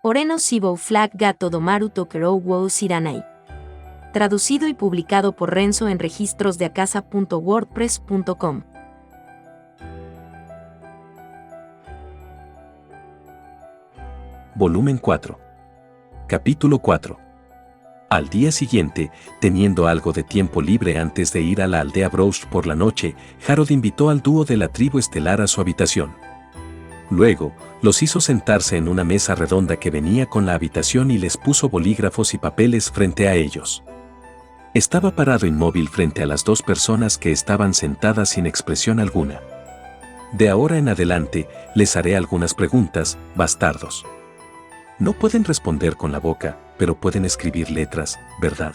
Oreno Sibou Flag Gato Domaru Tokerou Wou Siranai. Traducido y publicado por Renzo en registrosdeacasa.wordpress.com. Volumen 4. Capítulo 4. Al día siguiente, teniendo algo de tiempo libre antes de ir a la aldea Broush por la noche, Harold invitó al dúo de la tribu estelar a su habitación. Luego, los hizo sentarse en una mesa redonda que venía con la habitación y les puso bolígrafos y papeles frente a ellos. Estaba parado inmóvil frente a las dos personas que estaban sentadas sin expresión alguna. De ahora en adelante, les haré algunas preguntas, bastardos. No pueden responder con la boca, pero pueden escribir letras, ¿verdad?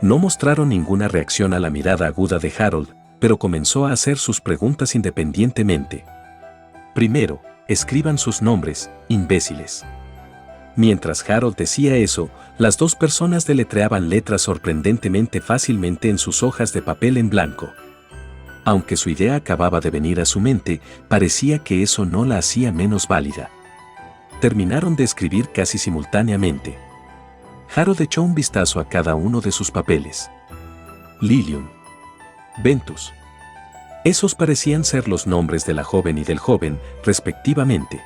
No mostraron ninguna reacción a la mirada aguda de Harold, pero comenzó a hacer sus preguntas independientemente. Primero, escriban sus nombres, imbéciles. Mientras Harold decía eso, las dos personas deletreaban letras sorprendentemente fácilmente en sus hojas de papel en blanco. Aunque su idea acababa de venir a su mente, parecía que eso no la hacía menos válida. Terminaron de escribir casi simultáneamente. Harold echó un vistazo a cada uno de sus papeles. Lilium. Ventus. Esos parecían ser los nombres de la joven y del joven, respectivamente.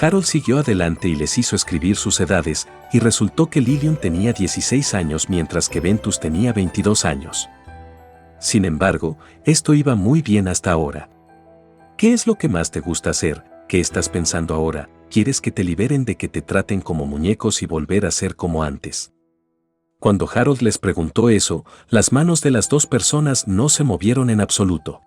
Harold siguió adelante y les hizo escribir sus edades, y resultó que Lilium tenía 16 años mientras que Ventus tenía 22 años. Sin embargo, esto iba muy bien hasta ahora. ¿Qué es lo que más te gusta hacer? ¿Qué estás pensando ahora? ¿Quieres que te liberen de que te traten como muñecos y volver a ser como antes? Cuando Harold les preguntó eso, las manos de las dos personas no se movieron en absoluto.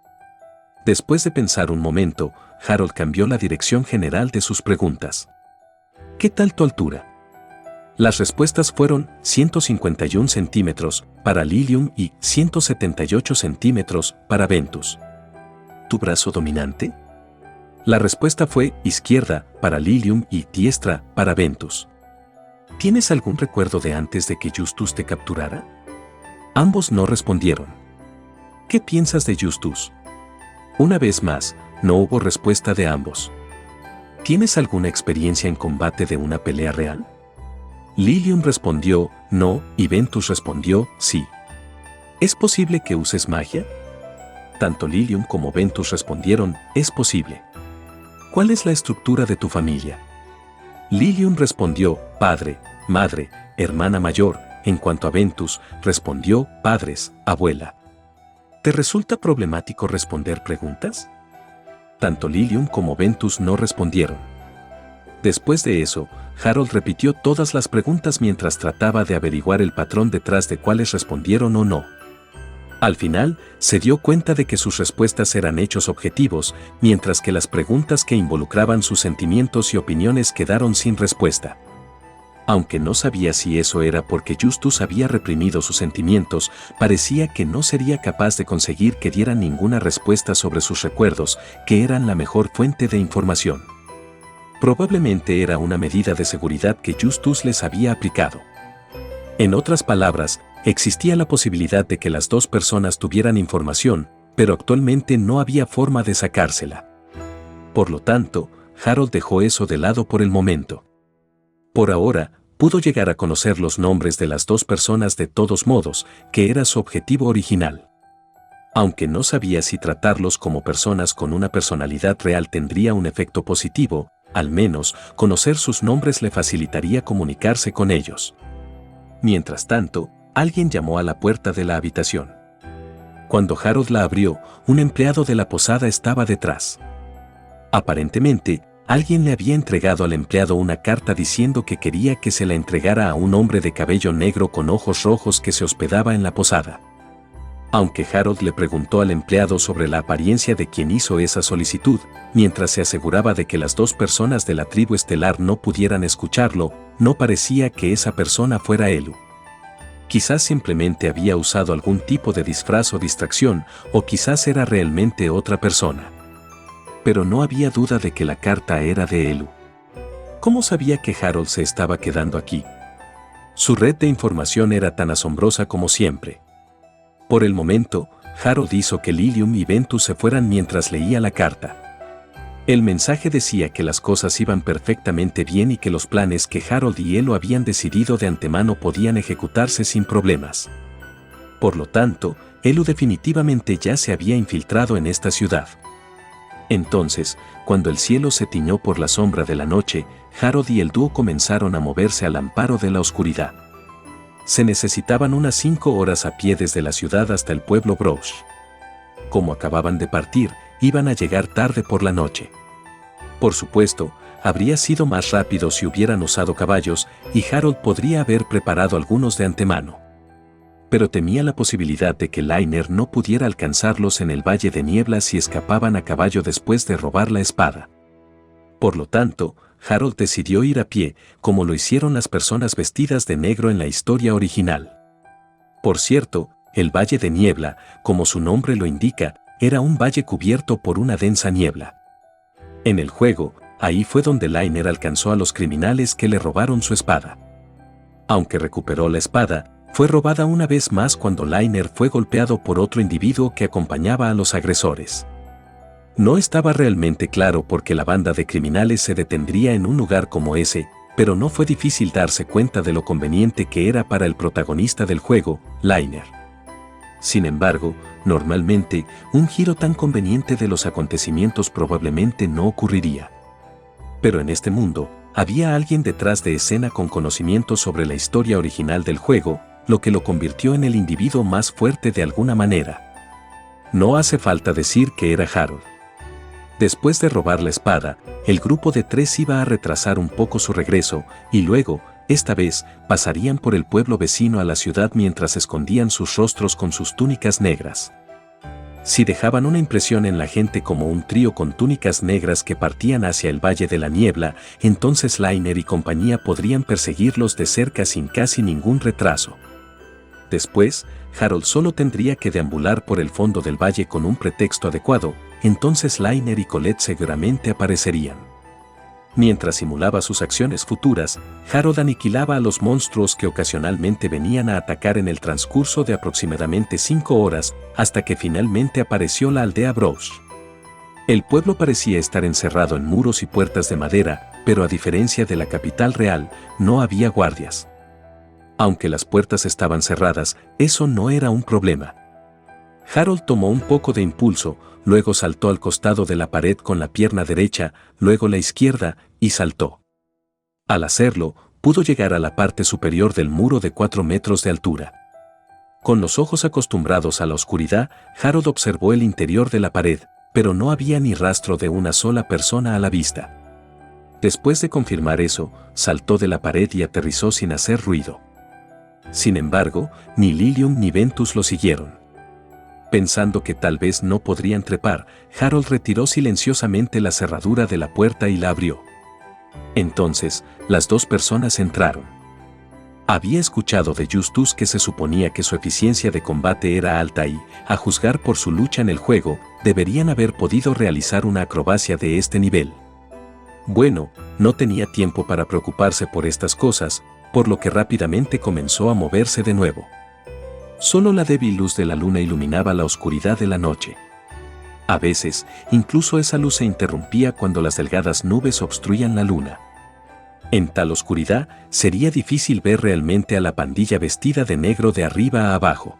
Después de pensar un momento, Harold cambió la dirección general de sus preguntas. ¿Qué tal tu altura? Las respuestas fueron 151 centímetros para Lilium y 178 centímetros para Ventus. ¿Tu brazo dominante? La respuesta fue izquierda para Lilium y diestra para Ventus. ¿Tienes algún recuerdo de antes de que Justus te capturara? Ambos no respondieron. ¿Qué piensas de Justus? Una vez más, no hubo respuesta de ambos. ¿Tienes alguna experiencia en combate de una pelea real? Lilium respondió no y Ventus respondió sí. ¿Es posible que uses magia? Tanto Lilium como Ventus respondieron es posible. ¿Cuál es la estructura de tu familia? Lilium respondió padre, madre, hermana mayor. En cuanto a Ventus, respondió padres, abuela. ¿Te resulta problemático responder preguntas? Tanto Lilium como Ventus no respondieron. Después de eso, Harold repitió todas las preguntas mientras trataba de averiguar el patrón detrás de cuáles respondieron o no. Al final, se dio cuenta de que sus respuestas eran hechos objetivos, mientras que las preguntas que involucraban sus sentimientos y opiniones quedaron sin respuesta. Aunque no sabía si eso era porque Justus había reprimido sus sentimientos, parecía que no sería capaz de conseguir que dieran ninguna respuesta sobre sus recuerdos, que eran la mejor fuente de información. Probablemente era una medida de seguridad que Justus les había aplicado. En otras palabras, existía la posibilidad de que las dos personas tuvieran información, pero actualmente no había forma de sacársela. Por lo tanto, Harold dejó eso de lado por el momento. Por ahora, pudo llegar a conocer los nombres de las dos personas de todos modos, que era su objetivo original. Aunque no sabía si tratarlos como personas con una personalidad real tendría un efecto positivo, al menos conocer sus nombres le facilitaría comunicarse con ellos. Mientras tanto, alguien llamó a la puerta de la habitación. Cuando Harold la abrió, un empleado de la posada estaba detrás. Aparentemente, alguien le había entregado al empleado una carta diciendo que quería que se la entregara a un hombre de cabello negro con ojos rojos que se hospedaba en la posada. Aunque Harold le preguntó al empleado sobre la apariencia de quien hizo esa solicitud, mientras se aseguraba de que las dos personas de la tribu estelar no pudieran escucharlo, no parecía que esa persona fuera Elu. Quizás simplemente había usado algún tipo de disfraz o distracción, o quizás era realmente otra persona. Pero no había duda de que la carta era de Elu. ¿Cómo sabía que Harold se estaba quedando aquí? Su red de información era tan asombrosa como siempre. Por el momento, Harold hizo que Lilium y Ventus se fueran mientras leía la carta. El mensaje decía que las cosas iban perfectamente bien y que los planes que Harold y Elo habían decidido de antemano podían ejecutarse sin problemas. Por lo tanto, Elo definitivamente ya se había infiltrado en esta ciudad. Entonces, cuando el cielo se tiñó por la sombra de la noche, Harold y el dúo comenzaron a moverse al amparo de la oscuridad. Se necesitaban unas 5 horas a pie desde la ciudad hasta el pueblo Brouge. Como acababan de partir, iban a llegar tarde por la noche. Por supuesto, habría sido más rápido si hubieran usado caballos y Harold podría haber preparado algunos de antemano. Pero temía la posibilidad de que Liner no pudiera alcanzarlos en el Valle de Niebla si escapaban a caballo después de robar la espada. Por lo tanto, Harold decidió ir a pie, como lo hicieron las personas vestidas de negro en la historia original. Por cierto, el Valle de Niebla, como su nombre lo indica, era un valle cubierto por una densa niebla. En el juego, ahí fue donde Liner alcanzó a los criminales que le robaron su espada. Aunque recuperó la espada, fue robada una vez más cuando Liner fue golpeado por otro individuo que acompañaba a los agresores. No estaba realmente claro por qué la banda de criminales se detendría en un lugar como ese, pero no fue difícil darse cuenta de lo conveniente que era para el protagonista del juego, Liner. Sin embargo, normalmente, un giro tan conveniente de los acontecimientos probablemente no ocurriría. Pero en este mundo, había alguien detrás de escena con conocimiento sobre la historia original del juego, lo que lo convirtió en el individuo más fuerte de alguna manera. No hace falta decir que era Harold. Después de robar la espada, el grupo de 3 iba a retrasar un poco su regreso, y luego, esta vez, pasarían por el pueblo vecino a la ciudad mientras escondían sus rostros con sus túnicas negras. Si dejaban una impresión en la gente como un trío con túnicas negras que partían hacia el Valle de la Niebla, entonces Liner y compañía podrían perseguirlos de cerca sin casi ningún retraso. Después, Harold solo tendría que deambular por el fondo del valle con un pretexto adecuado, entonces Liner y Colette seguramente aparecerían. Mientras simulaba sus acciones futuras, Harold aniquilaba a los monstruos que ocasionalmente venían a atacar en el transcurso de aproximadamente 5 horas, hasta que finalmente apareció la aldea Brouge. El pueblo parecía estar encerrado en muros y puertas de madera, pero a diferencia de la capital real, no había guardias. Aunque las puertas estaban cerradas, eso no era un problema. Harold tomó un poco de impulso, luego saltó al costado de la pared con la pierna derecha, luego la izquierda, y saltó. Al hacerlo, pudo llegar a la parte superior del muro de 4 metros de altura. Con los ojos acostumbrados a la oscuridad, Harold observó el interior de la pared, pero no había ni rastro de una sola persona a la vista. Después de confirmar eso, saltó de la pared y aterrizó sin hacer ruido. Sin embargo, ni Lilium ni Ventus lo siguieron. Pensando que tal vez no podrían trepar, Harold retiró silenciosamente la cerradura de la puerta y la abrió. Entonces, las 2 personas entraron. Había escuchado de Justus que se suponía que su eficiencia de combate era alta y, a juzgar por su lucha en el juego, deberían haber podido realizar una acrobacia de este nivel. Bueno, no tenía tiempo para preocuparse por estas cosas, por lo que rápidamente comenzó a moverse de nuevo. Solo la débil luz de la luna iluminaba la oscuridad de la noche. A veces, incluso esa luz se interrumpía cuando las delgadas nubes obstruían la luna. En tal oscuridad, sería difícil ver realmente a la pandilla vestida de negro de arriba a abajo.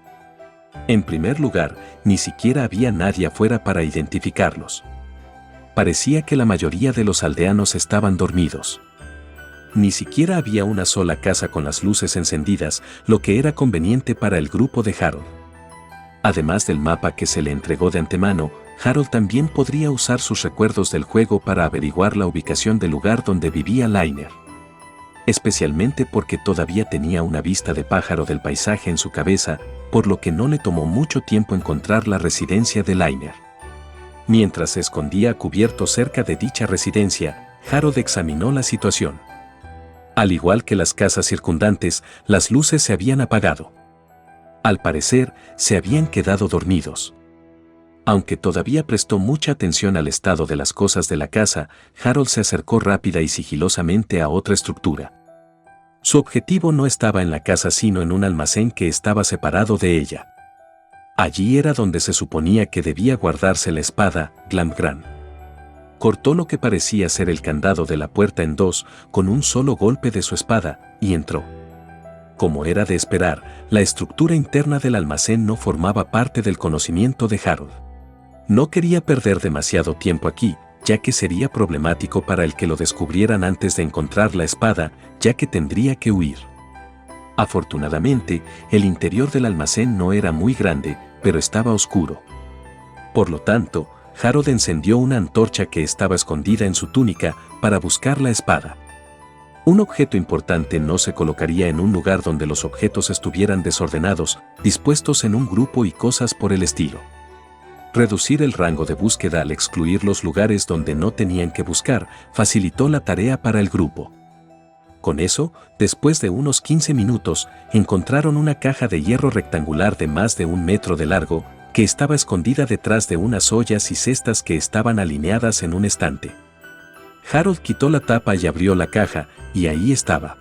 En primer lugar, ni siquiera había nadie afuera para identificarlos. Parecía que la mayoría de los aldeanos estaban dormidos. Ni siquiera había una sola casa con las luces encendidas, lo que era conveniente para el grupo de Harold. Además del mapa que se le entregó de antemano, Harold también podría usar sus recuerdos del juego para averiguar la ubicación del lugar donde vivía Liner. Especialmente porque todavía tenía una vista de pájaro del paisaje en su cabeza, por lo que no le tomó mucho tiempo encontrar la residencia de Liner. Mientras se escondía cubierto cerca de dicha residencia, Harold examinó la situación. Al igual que las casas circundantes, las luces se habían apagado. Al parecer, se habían quedado dormidos. Aunque todavía prestó mucha atención al estado de las cosas de la casa, Harold se acercó rápida y sigilosamente a otra estructura. Su objetivo no estaba en la casa sino en un almacén que estaba separado de ella. Allí era donde se suponía que debía guardarse la espada, Glamgran. Cortó lo que parecía ser el candado de la puerta en dos con un solo golpe de su espada y entró. Como era de esperar, la estructura interna del almacén no formaba parte del conocimiento de Harold. No quería perder demasiado tiempo aquí, ya que sería problemático para el que lo descubrieran antes de encontrar la espada, ya que tendría que huir. Afortunadamente, el interior del almacén no era muy grande, pero estaba oscuro. Por lo tanto, Harold encendió una antorcha que estaba escondida en su túnica para buscar la espada. Un objeto importante no se colocaría en un lugar donde los objetos estuvieran desordenados, dispuestos en un grupo y cosas por el estilo. Reducir el rango de búsqueda al excluir los lugares donde no tenían que buscar facilitó la tarea para el grupo. Con eso, después de unos 15 minutos, encontraron una caja de hierro rectangular de más de 1 metro de largo, que estaba escondida detrás de unas ollas y cestas que estaban alineadas en un estante. Harold quitó la tapa y abrió la caja, y ahí estaba.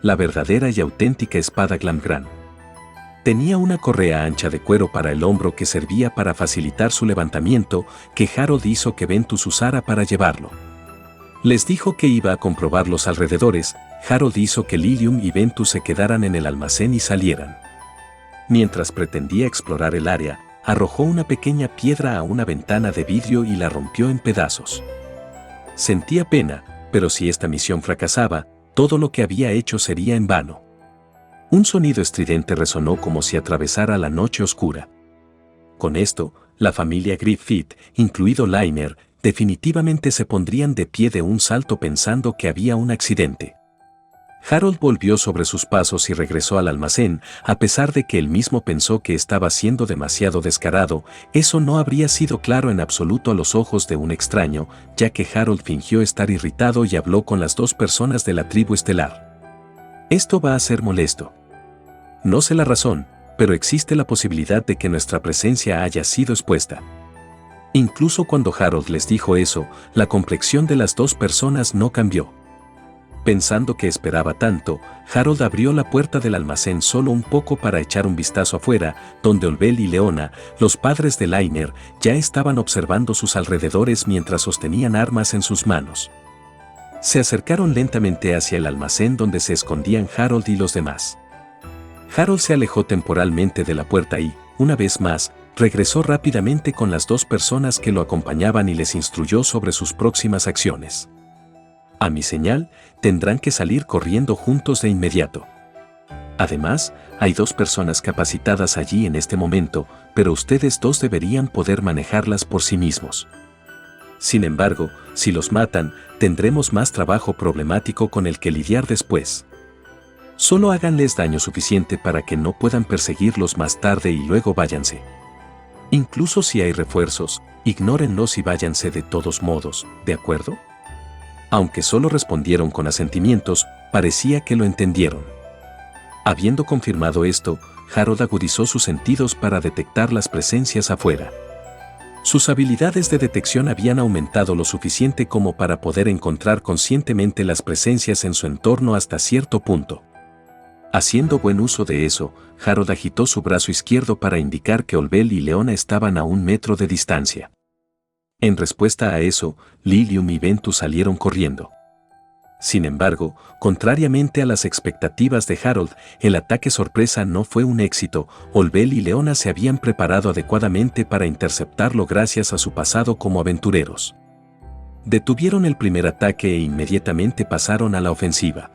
La verdadera y auténtica espada Glamgran. Tenía una correa ancha de cuero para el hombro que servía para facilitar su levantamiento, que Harold hizo que Ventus usara para llevarlo. Les dijo que iba a comprobar los alrededores. Harold hizo que Lilium y Ventus se quedaran en el almacén y salieran. Mientras pretendía explorar el área, arrojó una pequeña piedra a una ventana de vidrio y la rompió en pedazos. Sentía pena, pero si esta misión fracasaba, todo lo que había hecho sería en vano. Un sonido estridente resonó como si atravesara la noche oscura. Con esto, la familia Griffith, incluido Liner, definitivamente se pondrían de pie de un salto pensando que había un accidente. Harold volvió sobre sus pasos y regresó al almacén, a pesar de que él mismo pensó que estaba siendo demasiado descarado. Eso no habría sido claro en absoluto a los ojos de un extraño, ya que Harold fingió estar irritado y habló con las 2 personas de la tribu estelar. Esto va a ser molesto. No sé la razón, pero existe la posibilidad de que nuestra presencia haya sido expuesta. Incluso cuando Harold les dijo eso, la complexión de las 2 personas no cambió. Pensando que esperaba tanto, Harold abrió la puerta del almacén solo un poco para echar un vistazo afuera, donde Olbel y Leona, los padres de Liner, ya estaban observando sus alrededores mientras sostenían armas en sus manos. Se acercaron lentamente hacia el almacén donde se escondían Harold y los demás. Harold se alejó temporalmente de la puerta y, una vez más, regresó rápidamente con las 2 personas que lo acompañaban y les instruyó sobre sus próximas acciones. A mi señal, tendrán que salir corriendo juntos de inmediato. Además, hay 2 personas capacitadas allí en este momento, pero ustedes 2 deberían poder manejarlas por sí mismos. Sin embargo, si los matan, tendremos más trabajo problemático con el que lidiar después. Solo háganles daño suficiente para que no puedan perseguirlos más tarde y luego váyanse. Incluso si hay refuerzos, ignórenlos y váyanse de todos modos, ¿de acuerdo? Aunque solo respondieron con asentimientos, parecía que lo entendieron. Habiendo confirmado esto, Harold agudizó sus sentidos para detectar las presencias afuera. Sus habilidades de detección habían aumentado lo suficiente como para poder encontrar conscientemente las presencias en su entorno hasta cierto punto. Haciendo buen uso de eso, Harold agitó su brazo izquierdo para indicar que Olbel y Leona estaban a 1 metro de distancia. En respuesta a eso, Lilium y Ventus salieron corriendo. Sin embargo, contrariamente a las expectativas de Harold, el ataque sorpresa no fue un éxito. Olbel y Leona se habían preparado adecuadamente para interceptarlo gracias a su pasado como aventureros. Detuvieron el primer ataque e inmediatamente pasaron a la ofensiva.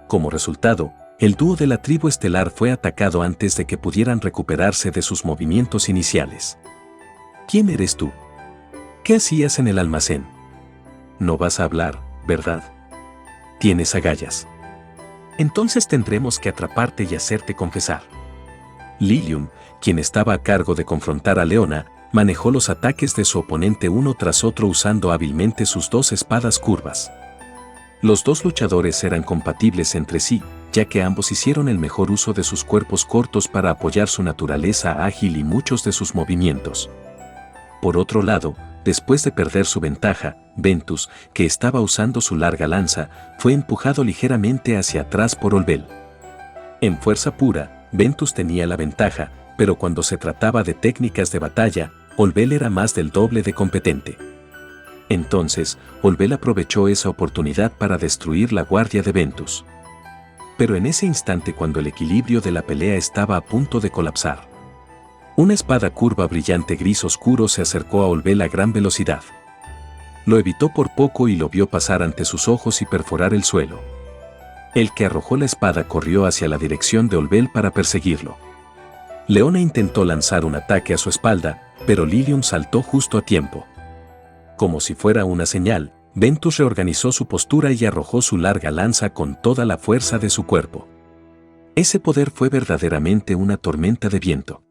Como resultado, el dúo de la tribu estelar fue atacado antes de que pudieran recuperarse de sus movimientos iniciales. ¿Quién eres tú? ¿Qué hacías en el almacén? No vas a hablar, ¿verdad? Tienes agallas. Entonces tendremos que atraparte y hacerte confesar. Lilium, quien estaba a cargo de confrontar a Leona, manejó los ataques de su oponente uno tras otro usando hábilmente sus 2 espadas curvas. Los 2 luchadores eran compatibles entre sí, ya que ambos hicieron el mejor uso de sus cuerpos cortos para apoyar su naturaleza ágil y muchos de sus movimientos. Por otro lado, después de perder su ventaja, Ventus, que estaba usando su larga lanza, fue empujado ligeramente hacia atrás por Olbel. En fuerza pura, Ventus tenía la ventaja, pero cuando se trataba de técnicas de batalla, Olbel era más del doble de competente. Entonces, Olbel aprovechó esa oportunidad para destruir la guardia de Ventus. Pero en ese instante, cuando el equilibrio de la pelea estaba a punto de colapsar, una espada curva brillante gris oscuro se acercó a Olbel a gran velocidad. Lo evitó por poco y lo vio pasar ante sus ojos y perforar el suelo. El que arrojó la espada corrió hacia la dirección de Olbel para perseguirlo. Leona intentó lanzar un ataque a su espalda, pero Lilium saltó justo a tiempo. Como si fuera una señal, Ventus reorganizó su postura y arrojó su larga lanza con toda la fuerza de su cuerpo. Ese poder fue verdaderamente una tormenta de viento.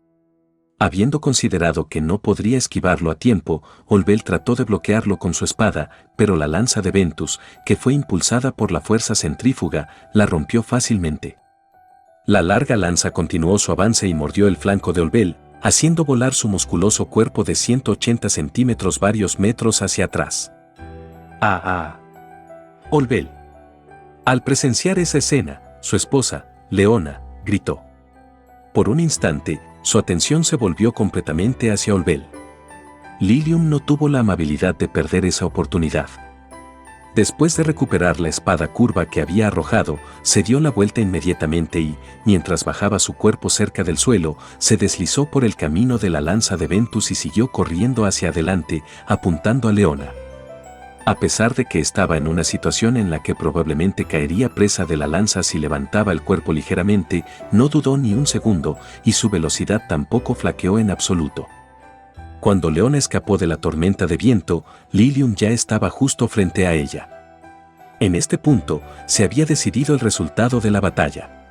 Habiendo considerado que no podría esquivarlo a tiempo, Olbel trató de bloquearlo con su espada, pero la lanza de Ventus, que fue impulsada por la fuerza centrífuga, la rompió fácilmente. La larga lanza continuó su avance y mordió el flanco de Olbel, haciendo volar su musculoso cuerpo de 180 centímetros varios metros hacia atrás. Olbel. Al presenciar esa escena, su esposa, Leona, gritó. Por un instante, su atención se volvió completamente hacia Olbel. Lilium no tuvo la amabilidad de perder esa oportunidad. Después de recuperar la espada curva que había arrojado, se dio la vuelta inmediatamente y, mientras bajaba su cuerpo cerca del suelo, se deslizó por el camino de la lanza de Ventus y siguió corriendo hacia adelante, apuntando a Leona. A pesar de que estaba en una situación en la que probablemente caería presa de la lanza si levantaba el cuerpo ligeramente, no dudó ni un segundo, y su velocidad tampoco flaqueó en absoluto. Cuando Leona escapó de la tormenta de viento, Lilium ya estaba justo frente a ella. En este punto, se había decidido el resultado de la batalla.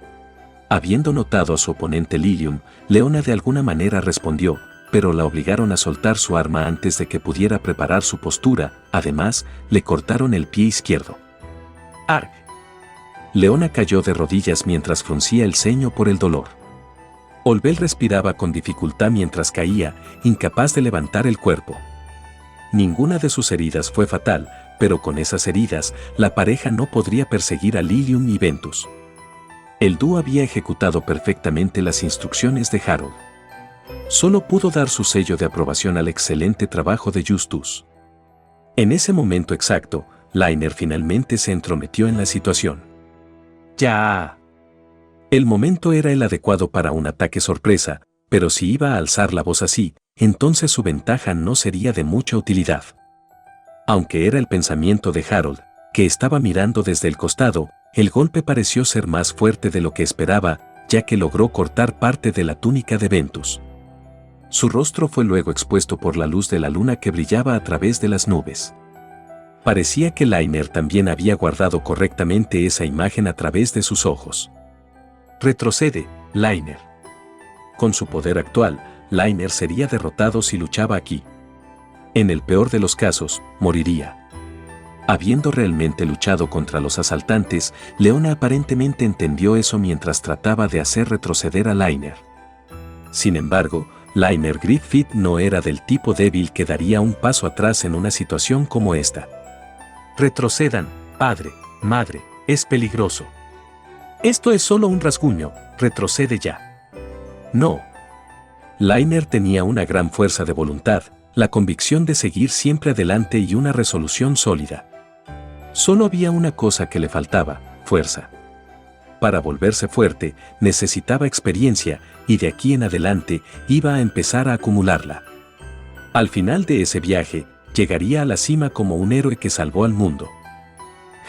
Habiendo notado a su oponente Lilium, Leona de alguna manera respondió, pero la obligaron a soltar su arma antes de que pudiera preparar su postura. Además, le cortaron el pie izquierdo. ¡Arg! Leona cayó de rodillas mientras fruncía el ceño por el dolor. Olbel respiraba con dificultad mientras caía, incapaz de levantar el cuerpo. Ninguna de sus heridas fue fatal, pero con esas heridas, la pareja no podría perseguir a Lilium y Ventus. El dúo había ejecutado perfectamente las instrucciones de Harold. Solo pudo dar su sello de aprobación al excelente trabajo de Justus. En ese momento exacto, Lainer finalmente se entrometió en la situación. ¡Ya! El momento era el adecuado para un ataque sorpresa, pero si iba a alzar la voz así, entonces su ventaja no sería de mucha utilidad. Aunque era el pensamiento de Harold, que estaba mirando desde el costado, el golpe pareció ser más fuerte de lo que esperaba, ya que logró cortar parte de la túnica de Ventus. Su rostro fue luego expuesto por la luz de la luna que brillaba a través de las nubes. Parecía que Lainer también había guardado correctamente esa imagen a través de sus ojos. Retrocede, Lainer. Con su poder actual, Lainer sería derrotado si luchaba aquí. En el peor de los casos, moriría. Habiendo realmente luchado contra los asaltantes, Leona aparentemente entendió eso mientras trataba de hacer retroceder a Lainer. Sin embargo, Lainer Griffith no era del tipo débil que daría un paso atrás en una situación como esta. Retrocedan, padre, madre, es peligroso. Esto es solo un rasguño, retrocede ya. No. Lainer tenía una gran fuerza de voluntad, la convicción de seguir siempre adelante y una resolución sólida. Solo había una cosa que le faltaba, fuerza. Para volverse fuerte, necesitaba experiencia, y de aquí en adelante iba a empezar a acumularla. Al final de ese viaje, llegaría a la cima como un héroe que salvó al mundo.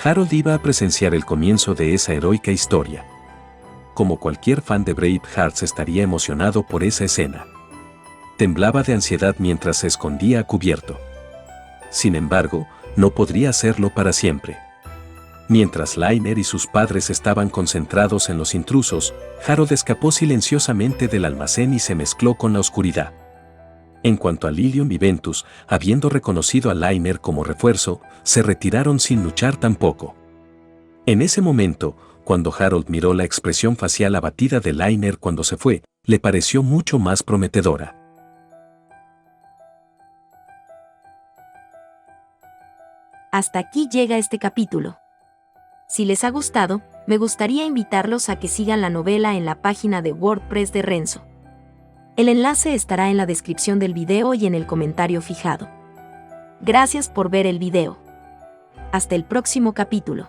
Harold iba a presenciar el comienzo de esa heroica historia. Como cualquier fan de Braveheart estaría emocionado por esa escena. Temblaba de ansiedad mientras se escondía a cubierto. Sin embargo, no podría hacerlo para siempre. Mientras Lainer y sus padres estaban concentrados en los intrusos, Harold escapó silenciosamente del almacén y se mezcló con la oscuridad. En cuanto a Lilium y Ventus, habiendo reconocido a Lainer como refuerzo, se retiraron sin luchar tampoco. En ese momento, cuando Harold miró la expresión facial abatida de Lainer cuando se fue, le pareció mucho más prometedora. Hasta aquí llega este capítulo. Si les ha gustado, me gustaría invitarlos a que sigan la novela en la página de WordPress de Renzo. El enlace estará en la descripción del video y en el comentario fijado. Gracias por ver el video. Hasta el próximo capítulo.